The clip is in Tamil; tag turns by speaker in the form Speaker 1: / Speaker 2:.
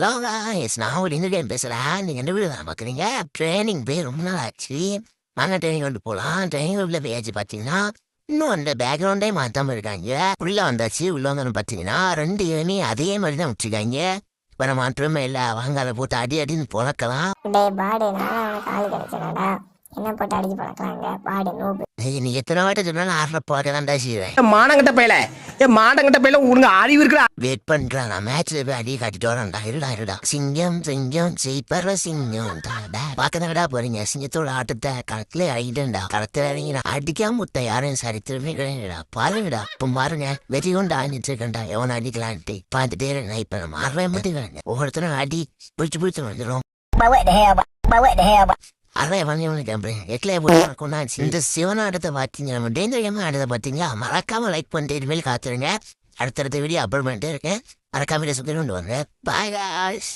Speaker 1: நான் ஒரு இந்தியன் பேசுகிறேன். நீங்கள் என்ன வீடு தான் பார்க்குறீங்க? ட்ரைனிங் போய் ரொம்ப நாள் ஆச்சு. நாங்கள் ட்ரைனிங் கொண்டு போகலாம். ட்ரைனிங் உள்ள போயாச்சு பார்த்தீங்கன்னா இன்னும் அந்த பேக்ரவுண்டே மாற்றாமல் இருக்காங்க. உள்ளே வந்தாச்சு. உள்ளே வந்தோன்னு பார்த்தீங்கன்னா 2 ஏணி அதே மாதிரி தான் வச்சுருக்காங்க. இப்போ நம்ம மாற்றமே இல்லை. வாங்க அதை போட்டு அடி அடின்னு பொழக்கலாம்.
Speaker 2: என்ன போட்டு அடிச்சு பழக்கலாங்க பாடு நோபு.
Speaker 1: நீ எத்தனை வாட்டி சொன்னாலும் ஆடுற போக தான்டா செய்வேன்.
Speaker 3: மானங்கட்ட பையல மானங்கட்ட பையல உனக்கு அறிவு இருக்கிறா?
Speaker 1: வெயிட் பண்றேன். நான் மேட்ச்ல போய் அடி காட்டிட்டு வரேன்டா. இருடா சிங்கம் சிங்கம் செய்ப்பற சிங்கம் பாக்கதாடா போறீங்க. சிங்கத்தோட ஆட்டத்தை களத்துல இறங்கிட்டேன்டா. களத்துல இறங்கி அடிக்காம முத்த யாரையும் சரித்திரமே கிடையாதுடா. பாருங்கடா இப்ப பாருங்க வெறி கொண்டு ஆடிட்டு இருக்கேன்டா. எவனை அடிக்கலான்ட்டு பார்த்துட்டே இருக்கேன். இப்ப நான் மாறவே மாட்டேங்கிறேன். ஒவ்வொருத்தரும் அடி பிடிச்சு வந்துடும். அதான் வந்து கேட்பேன். எட்லையை போட்டு கொண்டாச்சு. இந்த சிவனாட்டத்தை பார்த்தீங்க, நம்ம டேஞ்சர் ஆட்டத்தை பார்த்தீங்க. மறக்காம லைக் பண்ணிட்டு இனிமேல் காத்துருங்க. அடுத்தடுத்த வீடியோ அப்லோட் பண்ணிட்டே இருக்கேன். மறக்காம சுற்றி கொண்டு வாங்க. Bye guys.